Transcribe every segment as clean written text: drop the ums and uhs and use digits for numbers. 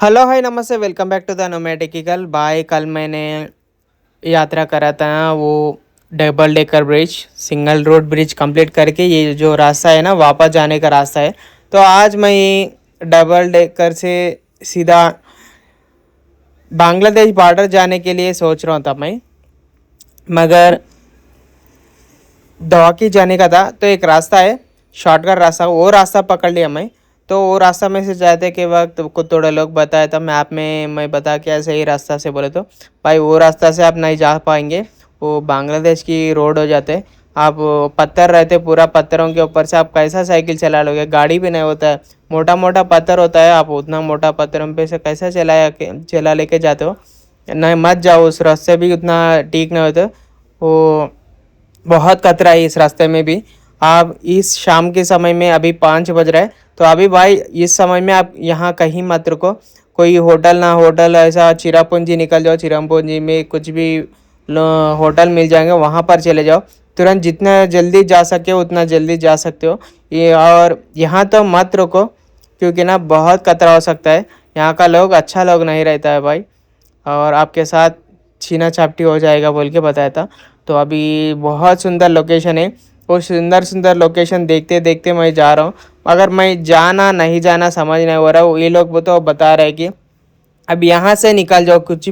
Hello hi नमस्ते welcome back to the नोमैटिकल बाय। कल मैंने यात्रा करा था वो double decker bridge, single road bridge complete करके ये जो रास्ता है ना वापस जाने का रास्ता है। तो आज मैं डबल डेकर से सीधा बांग्लादेश बॉर्डर जाने के लिए सोच रहा था मैं, मगर दवाकी जाने का था तो एक रास्ता है शॉर्टकट रास्ता, वो रास्ता पकड़ लिया मैं। तो वो रास्ता में से जाते के वक्त कुछ थोड़े लोग बताया था मैप में, मैं बता के ऐसे ही रास्ता से बोले तो भाई वो रास्ता से आप नहीं जा पाएंगे, वो बांग्लादेश की रोड हो जाते। आप पत्थर रहते, पूरा पत्थरों के ऊपर से आप कैसा साइकिल चला लोगे, गाड़ी भी नहीं होता है, मोटा मोटा पत्थर होता है, आप उतना मोटा पत्थरों पे से कैसा चला लेके जाते हो। नहीं मत जाओ, उस रास्ते भी उतना ठीक नहीं होता वो, बहुत खतरा है इस रास्ते में भी। आप इस शाम के समय में अभी 5 बज रहा है, तो अभी भाई इस समय में आप यहाँ कहीं मत रुको, कोई होटल ना होटल ऐसा चिरापुंजी निकल जाओ, चिरापुंजी में कुछ भी होटल मिल जाएंगे वहाँ पर चले जाओ। तुरंत जितना जल्दी जा सके उतना जल्दी जा सकते हो ये, और यहाँ तो मत रुको क्योंकि ना बहुत खतरा हो सकता है। यहाँ का लोग अच्छा लोग नहीं रहता है भाई, और आपके साथ छीना छापटी हो जाएगा बोल के बताया था। तो अभी बहुत सुंदर लोकेशन है, वो सुंदर सुंदर लोकेशन देखते देखते मैं जा रहा हूँ, मगर मैं जाना नहीं जाना समझ नहीं हो रहा हूँ। ये लोग तो बता रहे हैं कि अब यहाँ से निकल जाओ, कुछ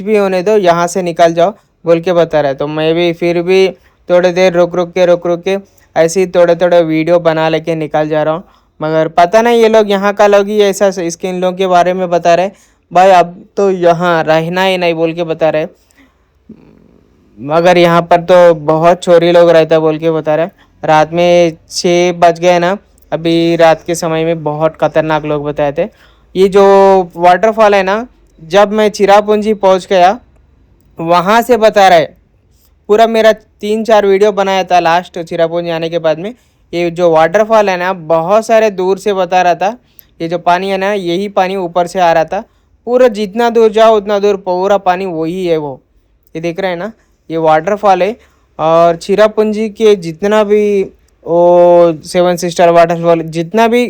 भी होने दो, यहाँ से निकल जाओ बोल के बता रहे। तो मैं भी फिर भी थोड़ी देर रुक रुक के ऐसे ही थोड़े थोड़े वीडियो बना लेके निकल जा रहा हूँ। मगर पता नहीं ये लोग यहाँ का लोग ही ऐसा इसके इन लोगों के बारे में बता रहे भाई, अब तो यहाँ रहना ही नहीं बोल के बता रहे। मगर यहाँ पर तो बहुत छोरी लोग रहता बोल के बता रहे। रात में 6 बज गए ना, अभी रात के समय में बहुत खतरनाक लोग बताए थे। ये जो वाटरफॉल है ना, जब मैं चिरापुंजी पहुँच गया वहाँ से बता रहे, पूरा मेरा 3-4 वीडियो बनाया था लास्ट चिरापुंजी आने के बाद में। ये जो वाटरफॉल है ना बहुत सारे दूर से बता रहा था, ये जो पानी है ना यही पानी ऊपर से आ रहा था, पूरा जितना दूर जाओ उतना दूर पूरा पानी वही है वो, ये देख रहे हैं ना, ये वाटरफॉल है। और चिरापुंजी के जितना भी वो 7 सिस्टर वाटरफॉल जितना भी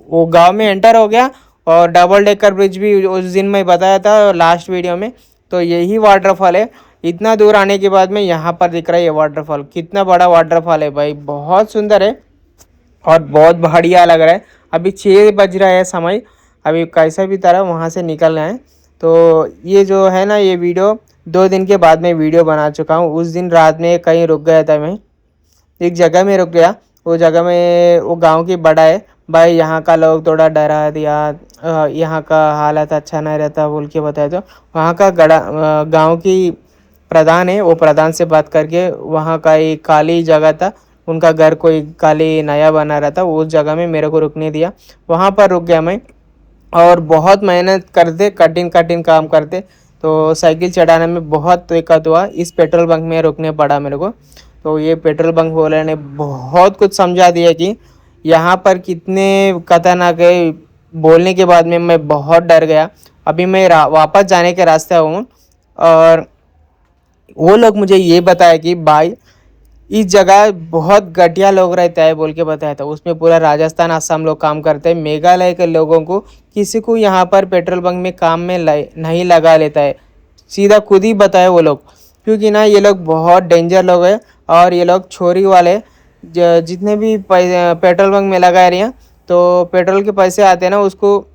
वो गांव में एंटर हो गया, और डबल डेकर ब्रिज भी उस दिन मैं बताया था लास्ट वीडियो में, तो यही वाटरफॉल है। इतना दूर आने के बाद में यहाँ पर दिख रहा है ये वाटरफॉल, कितना बड़ा वाटरफॉल है भाई, बहुत सुंदर है और बहुत बढ़िया लग रहा है। अभी 6 बज रहा है समय, अभी कैसा भी तरह वहाँ से निकलना है। तो ये जो है ना ये वीडियो 2 दिन के बाद में वीडियो बना चुका हूँ। उस दिन रात में कहीं रुक गया था मैं, एक जगह में रुक गया, वो जगह में वो गांव की बड़ा है भाई, यहाँ का लोग थोड़ा डरा दिया, यहाँ का हालत अच्छा नहीं रहता बोल के बताया। तो वहाँ का गांव की प्रधान है, वो प्रधान से बात करके वहाँ का एक खाली जगह था, उनका घर कोई खाली नया बना रहा था, उस जगह में मेरे को रुकने दिया, वहाँ पर रुक गया मैं। और बहुत मेहनत करते, कठिन कठिन काम करते, तो साइकिल चढ़ाने में बहुत दिक्कत हुआ, इस पेट्रोल बंक में रुकने पड़ा मेरे को। तो ये पेट्रोल बंक वाले ने बहुत कुछ समझा दिया कि यहाँ पर कितने खतरनाक है, बोलने के बाद में मैं बहुत डर गया। अभी मैं वापस जाने के रास्ते हूँ, और वो लोग मुझे ये बताया कि भाई इस जगह बहुत घटिया लोग रहता है बोल के बताया था, उसमें पूरा राजस्थान असम लोग काम करते हैं, मेघालय के लोगों को किसी को यहाँ पर पेट्रोल बंक में काम में नहीं लगा लेता है, सीधा खुद ही बताए वो लोग, क्योंकि ना ये लोग बहुत डेंजर लोग हैं। और ये लोग छोरी वाले जितने भी पेट्रोल बंक में लगा रहे हैं, तो पेट्रोल के पैसे आते हैं ना उसको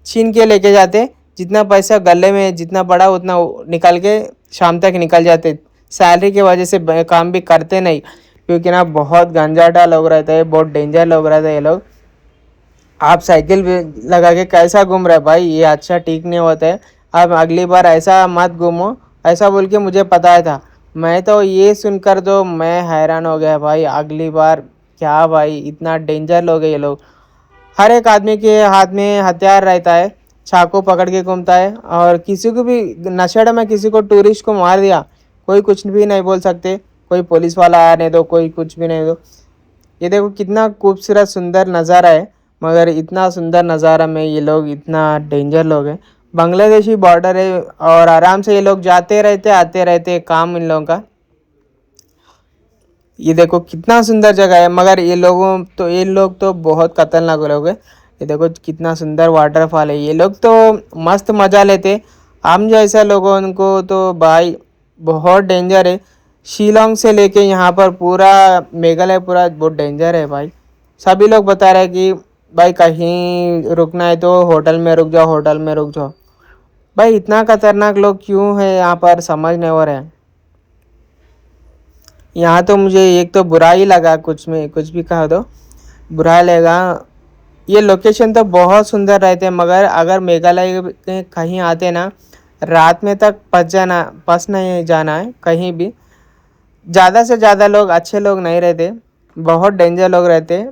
छीन के लेके जाते, जितना पैसा गले में जितना पड़ा उतना निकाल के शाम तक निकल जाते, सैलरी की वजह से काम भी करते नहीं, क्योंकि ना बहुत गंजाटा लोग रहता है, बहुत डेंजर लोग रहते हैं ये लोग। आप साइकिल भी लगा के कैसा घूम रहे भाई, ये अच्छा ठीक नहीं होता है, आप अगली बार ऐसा मत घूमो, ऐसा बोल के मुझे पता था। मैं तो ये सुनकर तो मैं हैरान हो गया भाई, अगली बार क्या भाई इतना डेंजर लोग है ये लोग। हर एक आदमी के हाथ में हथियार रहता है, चाकू पकड़ के घूमता है, और किसी को भी नशेड़ में किसी को टूरिस्ट को मार दिया कोई कुछ भी नहीं बोल सकते, कोई पुलिस वाला आने दो, कोई कुछ भी नहीं दो। ये देखो कितना खूबसूरत सुंदर नज़ारा है, मगर इतना सुंदर नज़ारा में ये लोग इतना डेंजर लोग हैं। बांग्लादेशी बॉर्डर है और आराम से ये लोग जाते रहते आते रहते, काम इन लोगों का। ये देखो कितना सुंदर जगह है, मगर ये लोग तो बहुत खतरनाक लोग हैं। ये देखो कितना सुंदर वाटरफॉल है। ये लोग तो मस्त मज़ा लेते, हम जैसा लोगों को तो भाई बहुत डेंजर है। शिलोंग से लेके यहाँ पर पूरा मेघालय पूरा बहुत डेंजर है भाई। सभी लोग बता रहे हैं कि भाई कहीं रुकना है तो होटल में रुक जाओ, होटल में रुक जाओ। भाई इतना खतरनाक लोग क्यों है यहाँ पर, समझ नहीं हो रहा है। यहाँ तो मुझे एक तो बुरा ही लगा, कुछ में कुछ भी कहा दो बुरा लगा। ये लोकेशन तो बहुत सुंदर रहते हैं, मगर अगर मेघालय के कहीं आते ना, रात में तक फंस नहीं जाना है कहीं भी। ज़्यादा से ज़्यादा लोग अच्छे लोग नहीं रहते, बहुत डेंजर लोग रहते।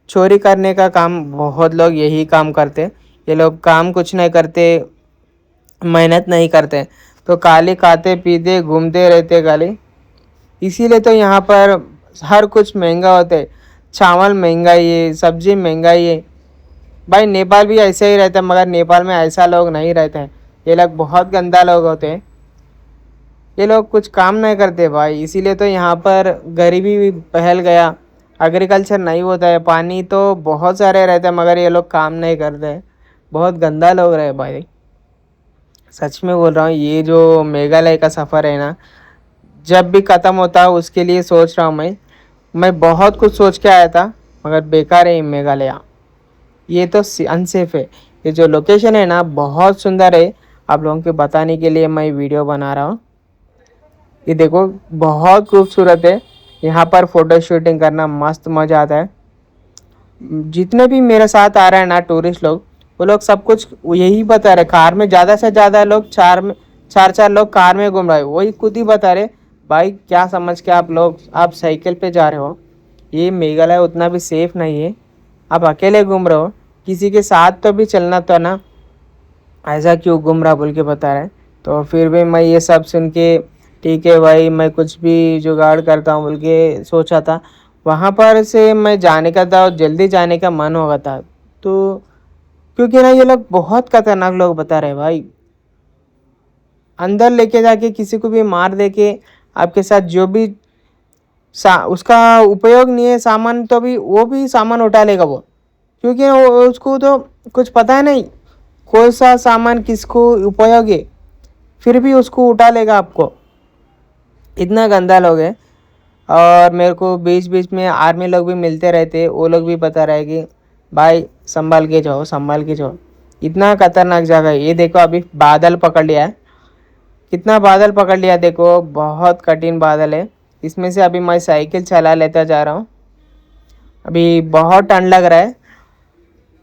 चोरी करने का काम बहुत लोग यही काम करते। ये लोग काम कुछ नहीं करते, मेहनत नहीं करते, तो खाली खाते पीते घूमते रहते खाली। इसीलिए तो यहाँ पर हर कुछ महंगा होता है। चावल महंगाई है, सब्जी महंगाई है। भाई नेपाल भी ऐसे ही रहता है, मगर नेपाल में ऐसा लोग नहीं रहते हैं। ये लोग बहुत गंदा लोग होते हैं। ये लोग कुछ काम नहीं करते भाई, इसीलिए तो यहाँ पर गरीबी भी फैल गया। एग्रीकल्चर नहीं होता है, पानी तो बहुत सारे रहते हैं, मगर ये लोग काम नहीं करते हैं। बहुत गंदा लोग रहे भाई, सच में बोल रहा हूँ। ये जो मेघालय का सफ़र है ना, जब भी ख़त्म होता है उसके लिए सोच रहा हूँ मैं बहुत कुछ सोच के आया था, मगर बेकार है मेघालय। ये तो अनसेफ है। ये जो लोकेशन है ना बहुत सुंदर है, आप लोगों को बताने के लिए मैं वीडियो बना रहा हूँ। ये देखो बहुत खूबसूरत है, यहाँ पर फ़ोटो शूटिंग करना मस्त मज़ा आता है। जितने भी मेरे साथ आ रहे हैं ना टूरिस्ट लोग, वो लोग सब कुछ यही बता रहे। कार में ज़्यादा से ज़्यादा लोग चार लोग कार में घूम रहे हैं, वही खुद ही बता रहे भाई क्या समझ के आप साइकिल पे जा रहे हो। ये मेघालय उतना भी सेफ नहीं है, आप अकेले घूम रहे हो, किसी के साथ तो भी चलना तो ना, ऐसा क्यों घूम रहा बोल के बता रहे। तो फिर भी मैं ये सब सुन के ठीक है भाई, मैं कुछ भी जुगाड़ करता हूँ बोल के सोचा था। वहाँ पर से मैं जाने का था, जल्दी जाने का मन होगा था, तो क्योंकि ना ये लोग बहुत खतरनाक लोग बता रहे भाई। अंदर लेके जाके किसी को भी मार दे के आपके साथ जो भी उसका उपयोग नहीं है सामान, तो भी वो भी सामान उठा लेगा वो, क्योंकि उसको तो कुछ पता है नहीं कौन सा सामान किसको उपयोग है, फिर भी उसको उठा लेगा आपको। इतना गंदा लोग है। और मेरे को बीच बीच में आर्मी लोग भी मिलते रहते, वो लोग भी बता रहे कि भाई संभाल के जाओ, संभाल के जाओ। इतना खतरनाक जगह है। ये देखो अभी बादल पकड़ लिया है, कितना बादल पकड़ लिया देखो, बहुत कठिन बादल है। इसमें से अभी मैं साइकिल चला लेता जा रहा हूँ। अभी बहुत ठंड लग रहा है।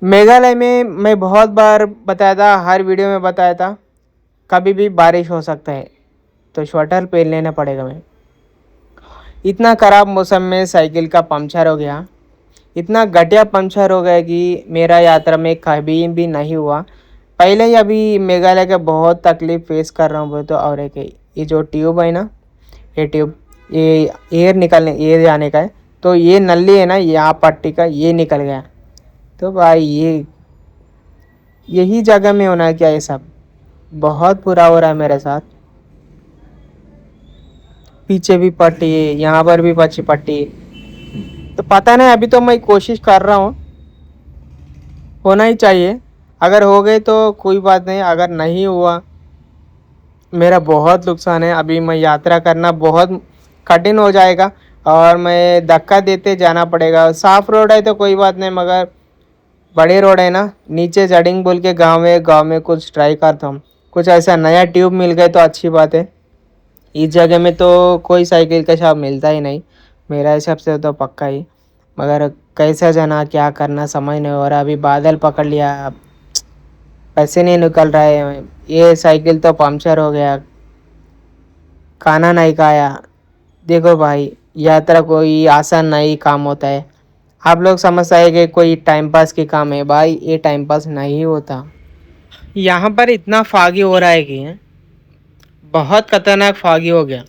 मेघालय में मैं बहुत बार बताया था, हर वीडियो में बताया था, कभी भी बारिश हो सकता है, तो स्वेटर पहन लेना पड़ेगा। मैं इतना ख़राब मौसम में साइकिल का पंचर हो गया, इतना घटिया पंचर हो गया कि मेरा यात्रा में कभी भी नहीं हुआ। पहले ही अभी मेघालय के बहुत तकलीफ़ फेस कर रहा हूँ बोले तो। और एक ये जो ट्यूब है ना, ये ट्यूब ये एयर जाने का है, तो ये नली है ना यहाँ पट्टी का, ये निकल गया। तो भाई यही जगह में होना है क्या, ये सब बहुत बुरा हो रहा है मेरे साथ। पीछे भी पट्टी है, यहाँ पर भी पीछे पट्टी है। तो पता नहीं, अभी तो मैं कोशिश कर रहा हूँ, होना ही चाहिए। अगर हो गए तो कोई बात नहीं, अगर नहीं हुआ मेरा बहुत नुकसान है। अभी मैं यात्रा करना बहुत कठिन हो जाएगा, और मैं धक्का देते जाना पड़ेगा। साफ रोड है तो कोई बात नहीं, मगर बड़े रोड है ना, नीचे जडिंग बोल के गांव में कुछ ट्राई करता हूँ। कुछ ऐसा नया ट्यूब मिल गए तो अच्छी बात है। इस जगह में तो कोई साइकिल का शॉप मिलता ही नहीं मेरा हिसाब से तो, पक्का ही। मगर कैसा जाना, क्या करना समझ नहीं हो रहा। अभी बादल पकड़ लिया, पैसे नहीं निकल रहा है। ये साइकिल तो पंक्चर हो गया, खाना नहीं खाया। देखो भाई, यात्रा कोई आसान नहीं काम होता है। आप लोग समझते हैं कि कोई टाइम पास की काम है, भाई ये टाइम पास नहीं होता। यहाँ पर इतना फागी हो रहा है कि बहुत खतरनाक फागी हो गया।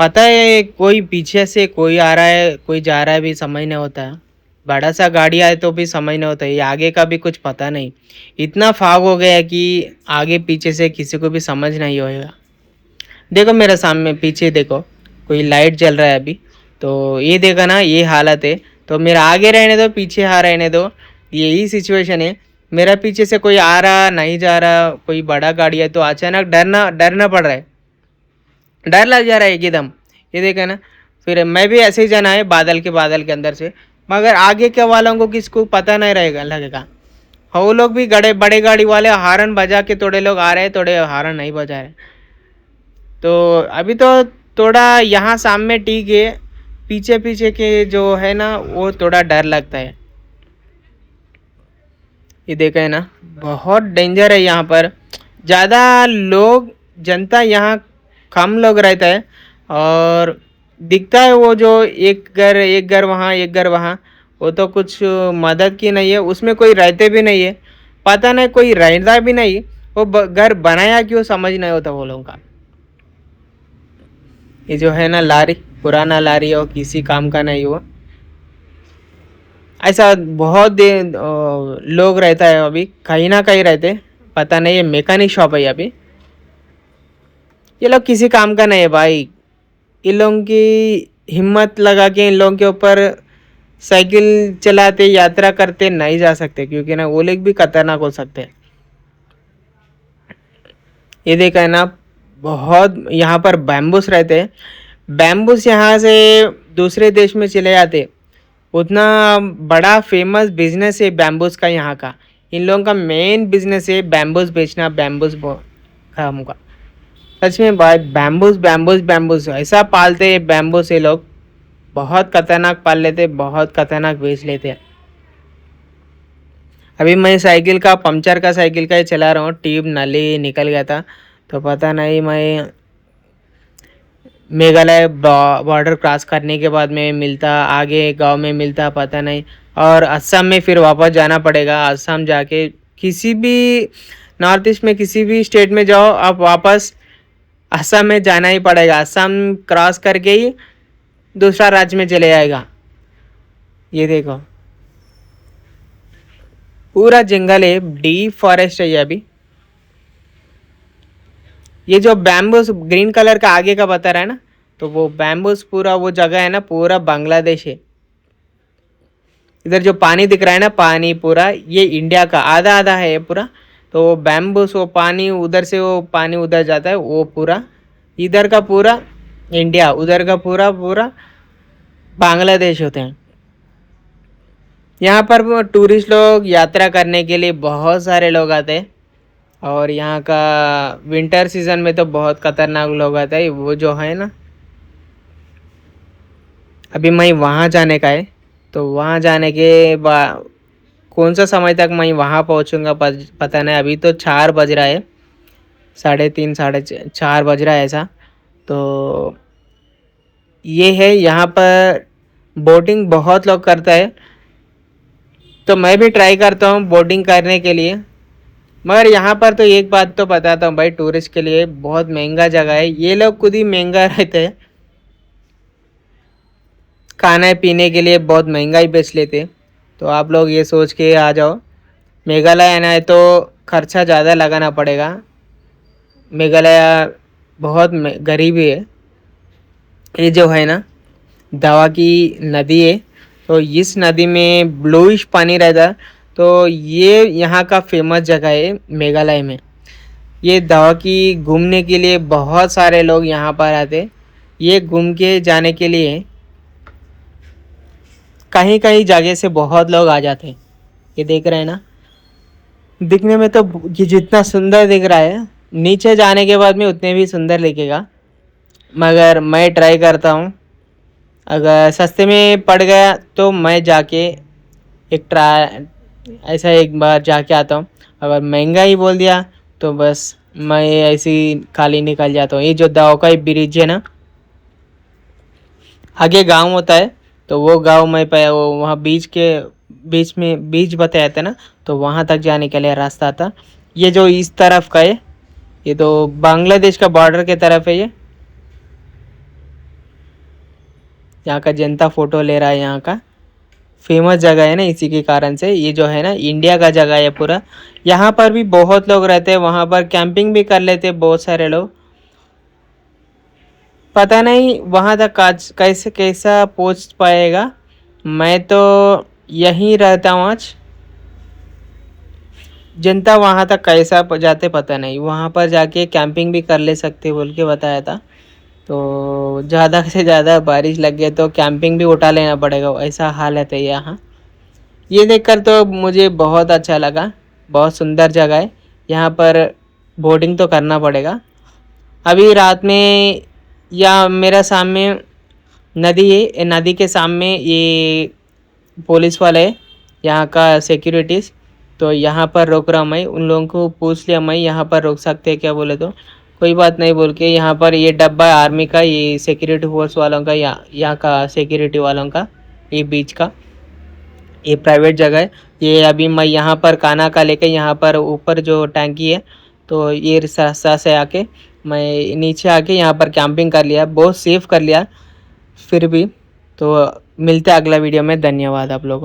पता है कोई पीछे से कोई आ रहा है, कोई जा रहा है भी समझ नहीं होता है। बड़ा सा गाड़ी आए तो भी समझ नहीं होता है, ये आगे का भी कुछ पता नहीं। इतना फाग हो गया है कि आगे पीछे से किसी को भी समझ नहीं होएगा। देखो मेरे सामने पीछे देखो, कोई लाइट जल रहा है अभी, तो ये देखा ना, ये हालत है। तो मेरा आगे रहने दो, पीछे हाँ रहने दो, यही सिचुएशन है। मेरा पीछे से कोई आ रहा नहीं जा रहा, कोई बड़ा गाड़ी है तो अचानक डरना डरना पड़ रहा है, डर लग जा रहा है एकदम। ये देखा ना, फिर मैं भी ऐसे ही जाना है बादल के अंदर से, मगर आगे के वालों को किसको पता नहीं रहेगा लगेगा। हाँ, वो लोग भी गड़े बड़े गाड़ी वाले हारन बजा के थोड़े लोग आ रहे हैं, थोड़े हारन नहीं बजा रहे। तो अभी तो थोड़ा यहाँ सामने ठीक है, पीछे पीछे के जो है ना वो थोड़ा डर लगता है। ये देखा है ना, बहुत डेंजर है यहाँ पर। ज़्यादा लोग जनता यहाँ कम लोग रहता है, और दिखता है वो जो एक घर वहाँ एक घर वहाँ, वो तो कुछ मदद की नहीं है, उसमें कोई रहते भी नहीं है, पता नहीं कोई रहता भी नहीं। वो घर बनाया क्यों समझ नहीं होता वो लोगों का। ये जो है ना लारी, पुराना लारी और किसी काम का नहीं हुआ, ऐसा बहुत लोग रहता है अभी, कहीं ना कहीं रहते, पता नहीं। ये मैकेनिक शॉप है अभी, ये लोग किसी काम का नहीं है भाई। इन लोगों की हिम्मत लगा के इन लोगों के ऊपर साइकिल चलाते यात्रा करते नहीं जा सकते, क्योंकि ना वो लोग भी खतरनाक हो सकते हैं। ये देखा है ना, बहुत यहाँ पर बैम्बूस रहते हैं। बैम्बूस यहाँ से दूसरे देश में चले जाते, उतना बड़ा फेमस बिजनेस है बैम्बूस का यहाँ का। इन लोगों का मेन बिजनेस है बैम्बूस बेचना, काम का। सच में भाई, बैम्बूस बैम्बूस बैम्बूस ऐसा पालते हैं बैम्बूस ये लोग, बहुत खतरनाक पाल लेते, बहुत खतरनाक बेच लेते हैं। अभी मैं साइकिल का पंचर का साइकिल का ही चला रहा हूँ, ट्यूब नली निकल गया था, तो पता नहीं मैं मेघालय बॉर्डर क्रॉस करने के बाद में मिलता, आगे गांव में मिलता पता नहीं, और असम में फिर वापस जाना पड़ेगा। असम जाके किसी भी नॉर्थ ईस्ट में किसी भी स्टेट में जाओ आप, वापस असम में जाना ही पड़ेगा। असम क्रॉस करके ही दूसरा राज्य में चले जाएगा। ये देखो, पूरा जंगल है, डीप फॉरेस्ट है ये अभी। ये जो बैम्बूस ग्रीन कलर का आगे का बता रहा है ना, तो वो बैम्बूस पूरा वो जगह है ना, पूरा बांग्लादेश है। इधर जो पानी दिख रहा है ना, पानी पूरा ये इंडिया का आधा आधा है ये पूरा। तो बैम्बूस वो पानी उधर से वो पानी उधर जाता है, वो पूरा इधर का पूरा इंडिया, उधर का पूरा पूरा बांग्लादेश होते हैं। यहाँ पर टूरिस्ट लोग यात्रा करने के लिए बहुत सारे लोग आते हैं, और यहाँ का विंटर सीजन में तो बहुत खतरनाक लोग आते हैं। वो जो है ना, अभी मैं वहाँ जाने का है, तो वहाँ जाने के बाद कौन सा समय तक मैं वहाँ पहुँचूँगा पता नहीं। अभी तो 4 बज रहा है, 3:30 4 बज रहा है ऐसा। तो ये है यहाँ पर बोटिंग बहुत लोग करता है, तो मैं भी ट्राई करता हूँ बोटिंग करने के लिए। मगर यहाँ पर तो एक बात तो बताता हूँ भाई, टूरिस्ट के लिए बहुत महंगा जगह है, ये लोग खुद ही महंगा रहते हैं, खाने पीने के लिए बहुत महंगा ही बेच लेते। तो आप लोग ये सोच के आ जाओ, मेघालय आना है तो खर्चा ज़्यादा लगाना पड़ेगा। मेघालय बहुत गरीबी है। ये जो है ना, दवा की नदी है, तो इस नदी में ब्लूइश पानी रहता है। तो ये यहाँ का फेमस जगह है मेघालय में। ये दवा की घूमने के लिए बहुत सारे लोग यहाँ पर आते, ये घूम के जाने के लिए कहीं कहीं जगह से बहुत लोग आ जाते हैं। ये देख रहे हैं ना, दिखने में तो ये जितना सुंदर दिख रहा है, नीचे जाने के बाद में उतने भी सुंदर दिखेगा। मगर मैं ट्राई करता हूँ, अगर सस्ते में पड़ गया तो मैं जाके एक ट्राई ऐसा एक बार जाके आता हूँ। अगर महंगा ही बोल दिया तो बस मैं ऐसे ही खाली निकल जाता हूँ। ये जो दावकाई ब्रिज है ना, आगे गांव होता है, तो वो गांव में पे वो वहाँ बीच बताया था ना, तो वहाँ तक जाने के लिए रास्ता था। ये जो इस तरफ का है, ये तो बांग्लादेश का बॉर्डर के तरफ है। ये यहाँ का जनता फोटो ले रहा है, यहाँ का फेमस जगह है ना, इसी के कारण से। ये जो है ना इंडिया का जगह है पूरा, यहाँ पर भी बहुत लोग रहते हैं, वहाँ पर कैंपिंग भी कर लेते हैं बहुत सारे लोग। पता नहीं वहाँ तक कैसा पहुँच पाएगा। मैं तो यहीं रहता हूँ आज, जनता वहाँ तक कैसा जाते पता नहीं, वहाँ पर जाके कैंपिंग भी कर ले सकते बोल के बताया था। तो ज़्यादा से ज़्यादा बारिश लग गया तो कैंपिंग भी उठा लेना पड़ेगा, ऐसा हालत है यहाँ। ये देखकर तो मुझे बहुत अच्छा लगा, बहुत सुंदर जगह है। यहाँ पर बोटिंग तो करना पड़ेगा। अभी रात में या मेरा सामने नदी है, नदी के सामने ये पुलिस वाले है, यहाँ का सिक्योरिटीज़। तो यहाँ पर रोक रहा मैं, उन लोगों को पूछ लिया मैं यहाँ पर रोक सकते हैं क्या, बोले तो कोई बात नहीं बोल के यहाँ पर ये डब्बा आर्मी का, ये सिक्योरिटी फोर्स वालों का, यहाँ का सिक्योरिटी वालों का, ये बीच का, ये प्राइवेट जगह है। ये अभी मैं यहाँ पर खाना का लेके यहाँ पर ऊपर जो टैंकी है, तो ये रास्ता से आके मैं नीचे आके यहाँ पर कैंपिंग कर लिया, बहुत सेफ कर लिया फिर भी। तो मिलते हैं अगला वीडियो में, धन्यवाद आप लोगों को।